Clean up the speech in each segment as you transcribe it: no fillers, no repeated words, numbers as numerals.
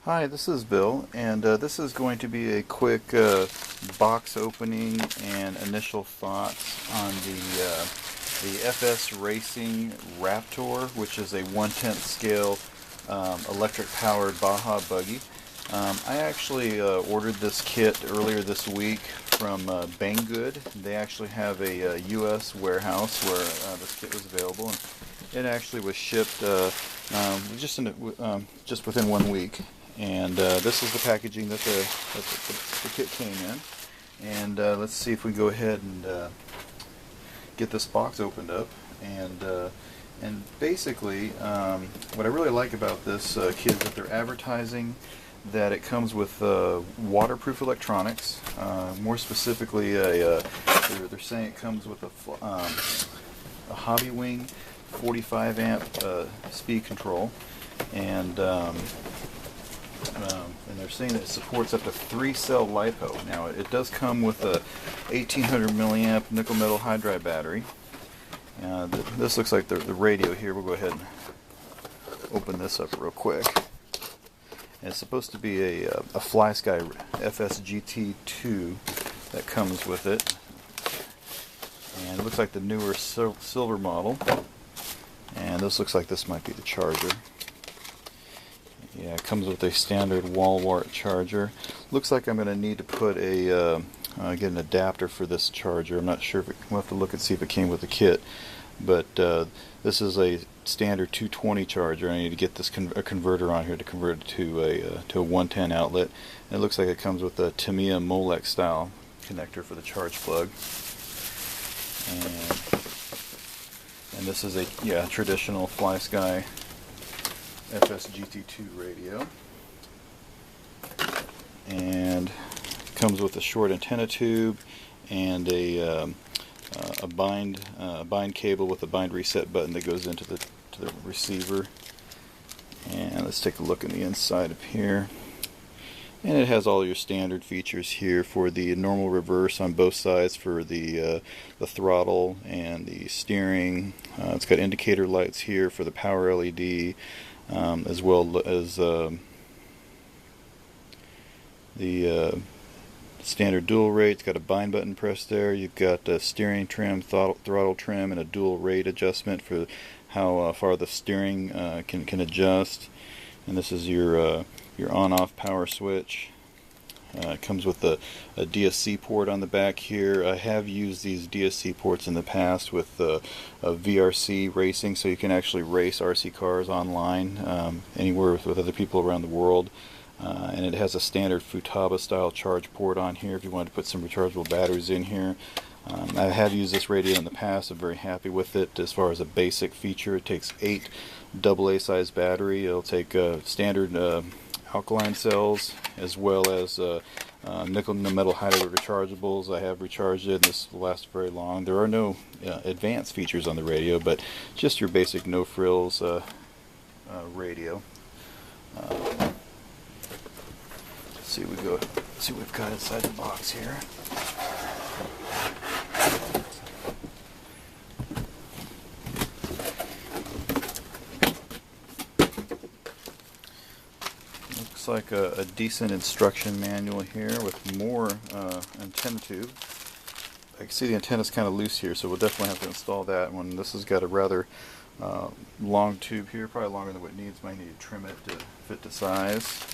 Hi, this is Bill, and this is going to be a quick box opening and initial thoughts on the FS Racing Raptor, which is a 1/10 scale electric-powered Baja buggy. I actually ordered this kit earlier this week from Banggood. They actually have a U.S. warehouse where this kit was available, and it actually was shipped just within 1 week. And this is the packaging that the kit came in. And let's see if we go ahead and get this box opened up. And basically, what I really like about this kit is that they're advertising that it comes with waterproof electronics. More specifically, they're saying it comes with a Hobby Wing 45 amp speed control, and they're saying that it supports up to 3-cell LiPo. Now, it does come with a 1800 milliamp nickel metal hydride battery. This looks like the radio here. We'll go ahead and open this up real quick. And it's supposed to be a FlySky FSGT2 that comes with it. And it looks like the newer silver model. And this looks like this might be the charger. Yeah, it comes with a standard wall wart charger. Looks like I'm going to need to put get an adapter for this charger. I'm not sure if we'll have to look and see if it came with the kit. But this is a standard 220 charger. I need to get this a converter on here to convert it to a 110 outlet. And it looks like it comes with a Tamiya Molex style connector for the charge plug. And this is a traditional FlySky FSGT2 radio, and comes with a short antenna tube and a bind cable with a bind reset button that goes into the receiver. And let's take a look in the inside of here. And it has all your standard features here for the normal reverse on both sides for the throttle and the steering. It's got indicator lights here for the power LED. As well as the standard dual rate. It's got a bind button press there. You've got a steering trim, throttle trim, and a dual rate adjustment for how far the steering can adjust. And this is your on-off power switch. It comes with a DSC port on the back here. I have used these DSC ports in the past with a VRC racing, so you can actually race RC cars online anywhere with other people around the world. And it has a standard Futaba style charge port on here if you wanted to put some rechargeable batteries in here. I have used this radio in the past. I'm very happy with it. As far as a basic feature, it takes 8 AA size battery. It'll take standard alkaline cells as well as nickel metal hydride rechargeables. I have recharged it, and this will last very long. There are no advanced features on the radio, but just your basic no frills radio. Let's see what we've got inside the box here. Looks like a decent instruction manual here with more antenna tube. I can see the antenna's kind of loose here, so we'll definitely have to install that one. This has got a rather long tube here, probably longer than what it needs. Might need to trim it to fit the size.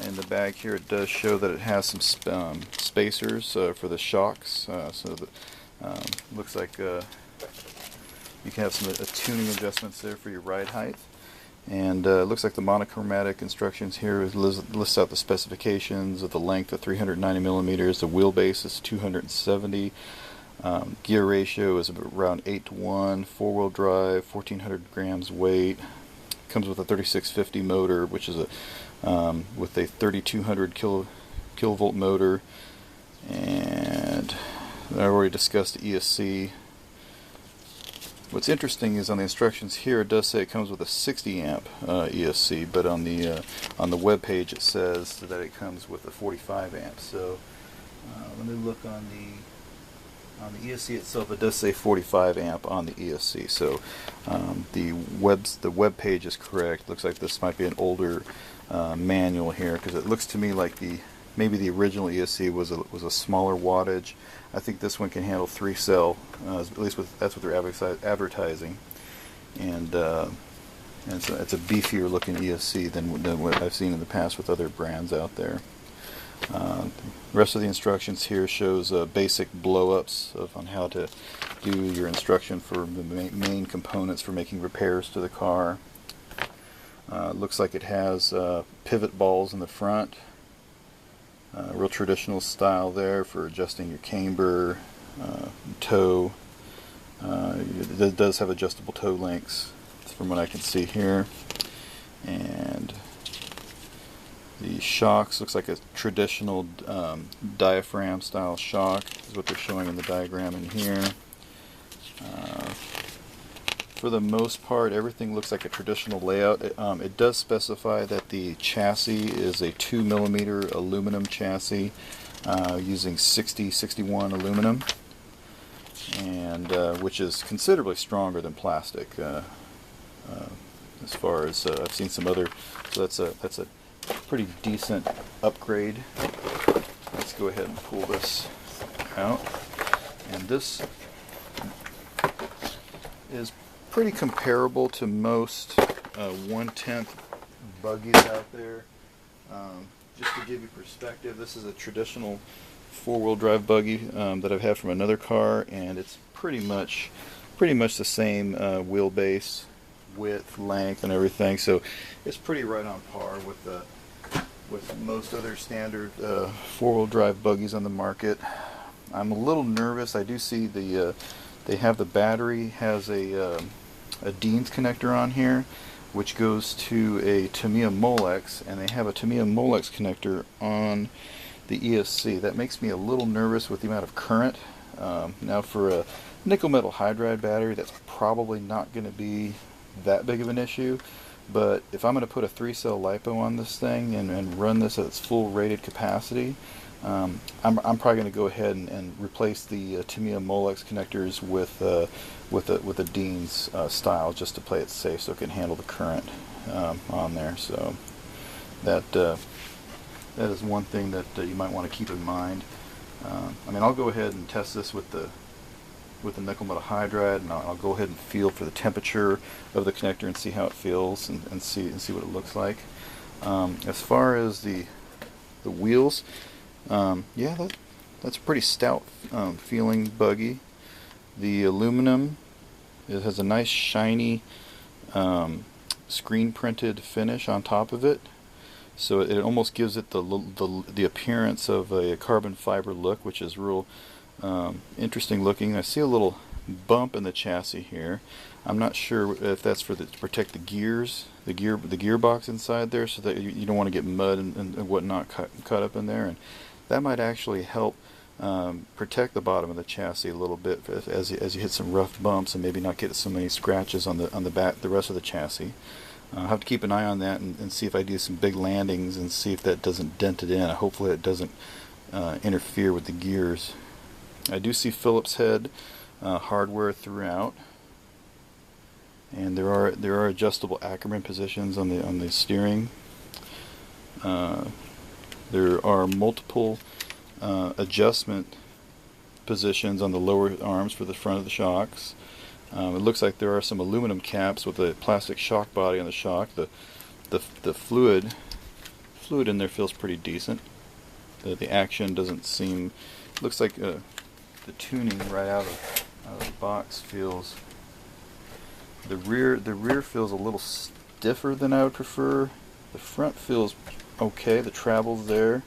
In the bag here, it does show that it has some spacers for the shocks, so that looks like you can have some tuning adjustments there for your ride height. And it looks like the monochromatic instructions here lists out the specifications of the length of 390 millimeters, the wheelbase is 270, gear ratio is around 8:1, four-wheel drive, 1,400 grams weight. Comes with a 3650 motor, which is with a 3200 kilovolt motor, and I already discussed the ESC. What's interesting is on the instructions here it does say it comes with a 60 amp ESC, but on the web page it says that it comes with a 45 amp. So let me look on On the ESC itself, it does say 45 amp on the ESC, so the web page is correct. Looks like this might be an older manual here, because it looks to me like maybe the original ESC was a smaller wattage. I think this one can handle 3 cell, at least that's what they're advertising, and so it's a beefier looking ESC than what I've seen in the past with other brands out there. The rest of the instructions here shows basic blow-ups on how to do your instruction for the main components for making repairs to the car. Looks like it has pivot balls in the front, real traditional style there for adjusting your camber, toe. It does have adjustable toe lengths from what I can see here, and the shocks looks like a traditional diaphragm style shock is what they're showing in the diagram in here. For the most part, everything looks like a traditional layout. It does specify that the chassis is a 2mm aluminum chassis using 6061 aluminum, and which is considerably stronger than plastic. As far as I've seen some other, so that's a pretty decent upgrade. Let's go ahead and pull this out, and this is pretty comparable to most 1/10 buggies out there. Just to give you perspective, this is a traditional 4-wheel drive buggy that I've had from another car, and it's pretty much the same wheelbase, width, length, and everything. So it's pretty right on par with most other standard 4-wheel drive buggies on the market. I'm a little nervous. I do see they have the battery has a Dean's connector on here, which goes to a Tamiya Molex, and they have a Tamiya Molex connector on the ESC. That makes me a little nervous with the amount of current. Now for a nickel metal hydride battery, that's probably not going to be that big of an issue, but if I'm going to put a 3-cell LiPo on this thing and run this at its full rated capacity, I'm probably going to go ahead and replace the Tamiya Molex connectors with a Dean's style, just to play it safe, so it can handle the current on there. So that is one thing that you might want to keep in mind. I mean, I'll go ahead and test this with the nickel metal hydride, and I'll go ahead and feel for the temperature of the connector and see how it feels, and see what it looks like. As far as the wheels, yeah, that's a pretty stout feeling buggy. The aluminum, it has a nice shiny screen printed finish on top of it, so it almost gives it the appearance of a carbon fiber look, which is real interesting looking. I see a little bump in the chassis here. I'm not sure if that's to protect the gears, the gearbox inside there, so that you don't want to get mud and whatnot cut up in there, and that might actually help protect the bottom of the chassis a little bit as you hit some rough bumps, and maybe not get so many scratches on the back, the rest of the chassis. I'll have to keep an eye on that and see if I do some big landings and see if that doesn't dent it in. Hopefully it doesn't interfere with the gears. I do see Phillips head hardware throughout, and there are adjustable Ackerman positions on the steering. There are multiple adjustment positions on the lower arms for the front of the shocks. It looks like there are some aluminum caps with a plastic shock body on the shock. The fluid in there feels pretty decent. The action doesn't seem. Looks like the tuning right out of the box feels. The rear feels a little stiffer than I would prefer. The front feels okay. The travel's there.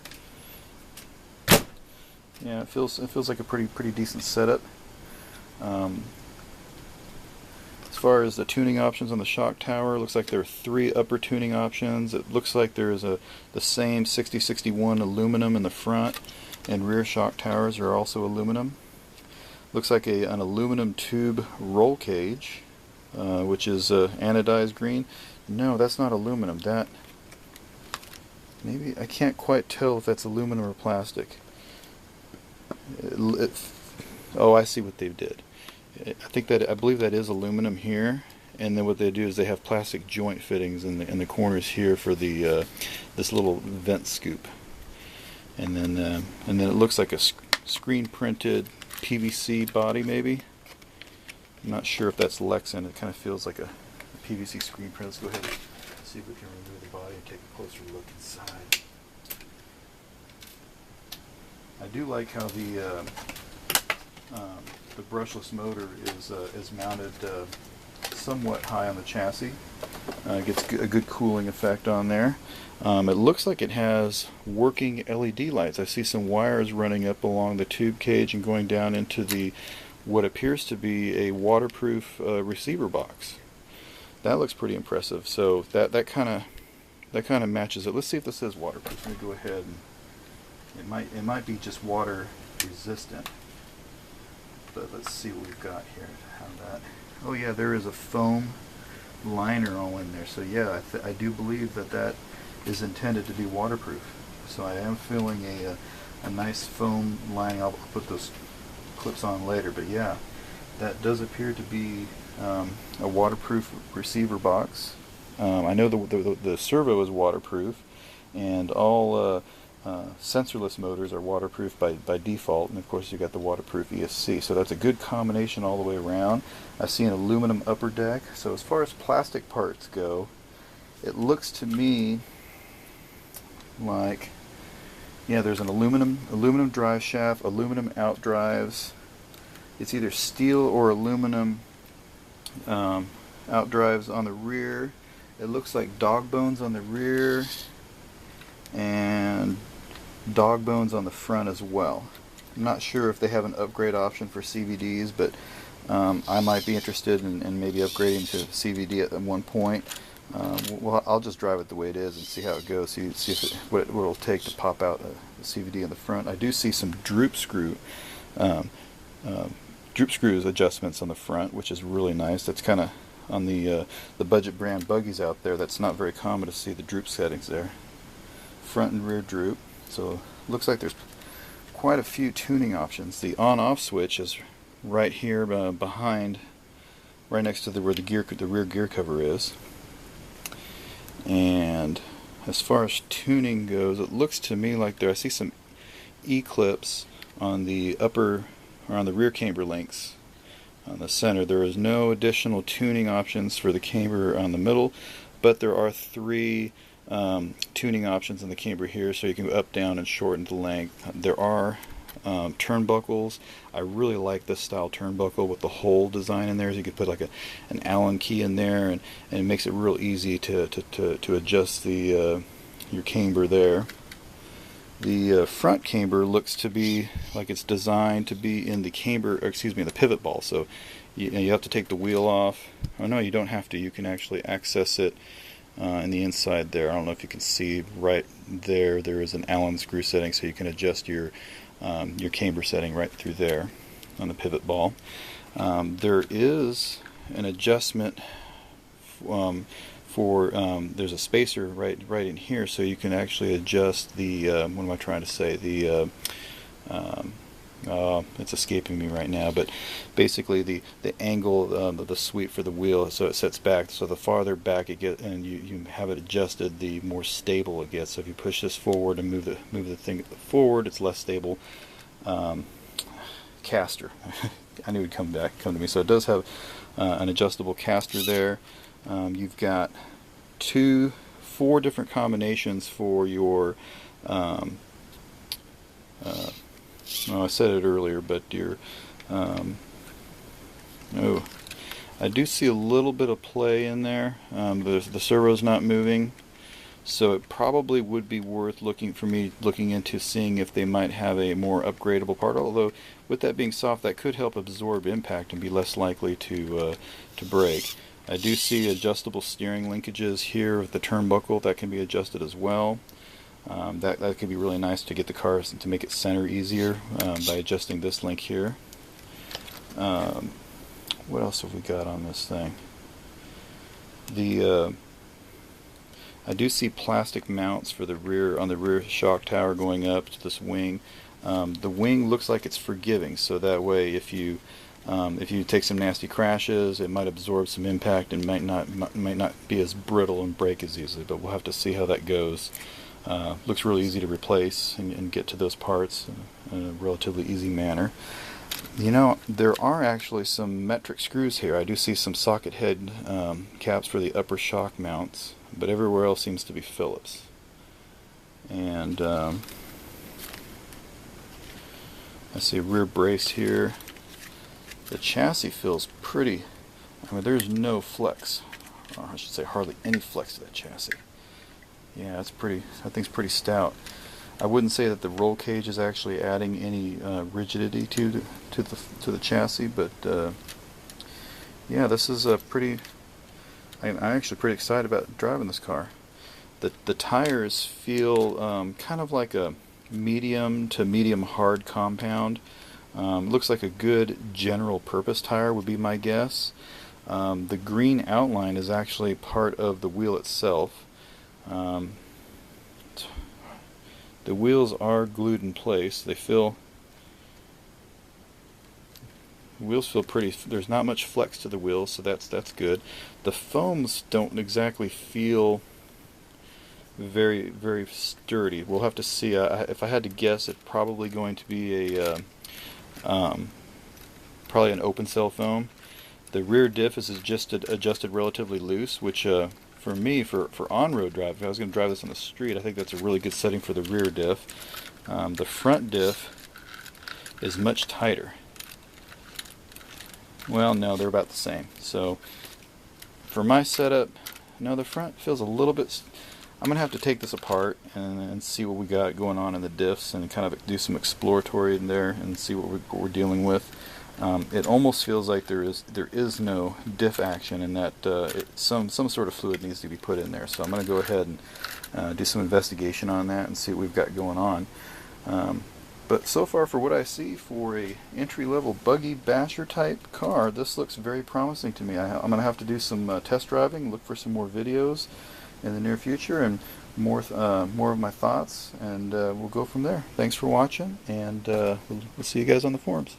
Yeah, it feels like a pretty decent setup. As far as the tuning options on the shock tower, it looks like there are 3 upper tuning options. It looks like there is the same 6061 aluminum in the front, and rear shock towers are also aluminum. Looks like an aluminum tube roll cage, which is anodized green. No, that's not aluminum. That maybe, I can't quite tell if that's aluminum or plastic. Oh, I see what they did. I believe that is aluminum here, and then what they do is they have plastic joint fittings in the corners here for the this little vent scoop, and then it looks like a screen printed PVC body maybe. I'm not sure if that's Lexan. It kind of feels like a PVC screen print. Let's go ahead and see if we can remove the body and take a closer look inside. I do like how the brushless motor is mounted somewhat high on the chassis. Gets a good cooling effect on there. It looks like it has working LED lights. I see some wires running up along the tube cage and going down into the what appears to be a waterproof receiver box. That looks pretty impressive. So that kind of matches it. Let's see if this says waterproof. Let me go ahead and it might be just water resistant. But let's see what we've got here. Oh yeah, there is a foam liner all in there. So yeah, I do believe that is intended to be waterproof. So I am feeling a nice foam lining. I'll put those clips on later. But yeah, that does appear to be a waterproof receiver box. I know the servo is waterproof, and all sensorless motors are waterproof by default, and of course you got the waterproof ESC, so that's a good combination all the way around. I see an aluminum upper deck. So as far as plastic parts go, it looks to me like, yeah, there's an aluminum drive shaft, aluminum out drives. It's either steel or aluminum out drives on the rear. It looks like dog bones on the rear and dog bones on the front as well. I'm not sure if they have an upgrade option for CVDs, but I might be interested in maybe upgrading to CVD at one point. Well, I'll just drive it the way it is and see how it goes. See if what it'll take to pop out a CVD in the front. I do see some droop screws adjustments on the front, which is really nice. That's kind of on the budget brand Buggies out there. That's not very common to see the droop settings there. Front and rear droop. So looks like there's quite a few tuning options. The on-off switch is right here behind, right next to where the rear gear cover is. And as far as tuning goes, it looks to me like I see some E-clips on the upper or on the rear camber links on the center. There is no additional tuning options for the camber on the middle, but there are 3 tuning options in the camber here, so you can go up, down, and shorten the length. There are turnbuckles. I really like this style turnbuckle with the hole design in there. So you could put like an Allen key in there, and it makes it real easy to adjust the your camber there. The front camber looks to be like it's designed to be in the camber, or excuse me, the pivot ball. So you have to take the wheel off. Oh no, you don't have to. You can actually access it in the inside there. I don't know if you can see right there. There is an Allen screw setting, so you can adjust your camber setting right through there on the pivot ball. There is an adjustment for there's a spacer right in here, so you can actually adjust the what am I trying to say, the it's escaping me right now, but basically the angle of the sweep for the wheel, so it sets back. So the farther back it gets, and you have it adjusted, the more stable it gets. So if you push this forward and move the thing forward, it's less stable. Caster, I knew it'd come to me. So it does have an adjustable caster there. You've got 4 different combinations for your I said it earlier, but your I do see a little bit of play in there. The servo's not moving, so it probably would be worth looking into seeing if they might have a more upgradable part. Although with that being soft, that could help absorb impact and be less likely to break. I do see adjustable steering linkages here with the turnbuckle that can be adjusted as well. That could be really nice to get the car to make it center easier by adjusting this link here. What else have we got on this thing? I do see plastic mounts for the rear, on the rear shock tower going up to this wing. The wing looks like it's forgiving, so that way if you take some nasty crashes, it might absorb some impact and might not be as brittle and break as easily. But we'll have to see how that goes. Looks really easy to replace and get to those parts in a relatively easy manner. You know, there are actually some metric screws here. I do see some socket head caps for the upper shock mounts, but everywhere else seems to be Phillips. And I see a rear brace here. The chassis feels pretty, I mean, there's no flex, or I should say hardly any flex to that chassis. Yeah, it's pretty, that thing's pretty stout. I wouldn't say that the roll cage is actually adding any rigidity to the chassis, but yeah, this is a pretty. I'm actually pretty excited about driving this car. The tires feel kind of like a medium to medium hard compound. Looks like a good general purpose tire would be my guess. The green outline is actually part of the wheel itself. The wheels are glued in place. The wheels feel pretty. There's not much flex to the wheels, so that's good. The foams don't exactly feel very sturdy. We'll have to see. If I had to guess, it's probably going to be a probably an open cell foam. The rear diff is adjusted relatively loose, which for me, for on-road drive, if I was going to drive this on the street, I think that's a really good setting for the rear diff. The front diff is much tighter. Well, no, they're about the same. So for my setup, no, the front feels a little bit. I'm going to have to take this apart and see what we got going on in the diffs and kind of do some exploratory in there and see what we're dealing with. It almost feels like there is no diff action, and that some sort of fluid needs to be put in there. So I'm going to go ahead and do some investigation on that and see what we've got going on. But so far, for what I see for a entry-level buggy basher type car, this looks very promising to me. I'm going to have to do some test driving, look for some more videos in the near future, and more of my thoughts, and we'll go from there. Thanks for watching, and we'll see you guys on the forums.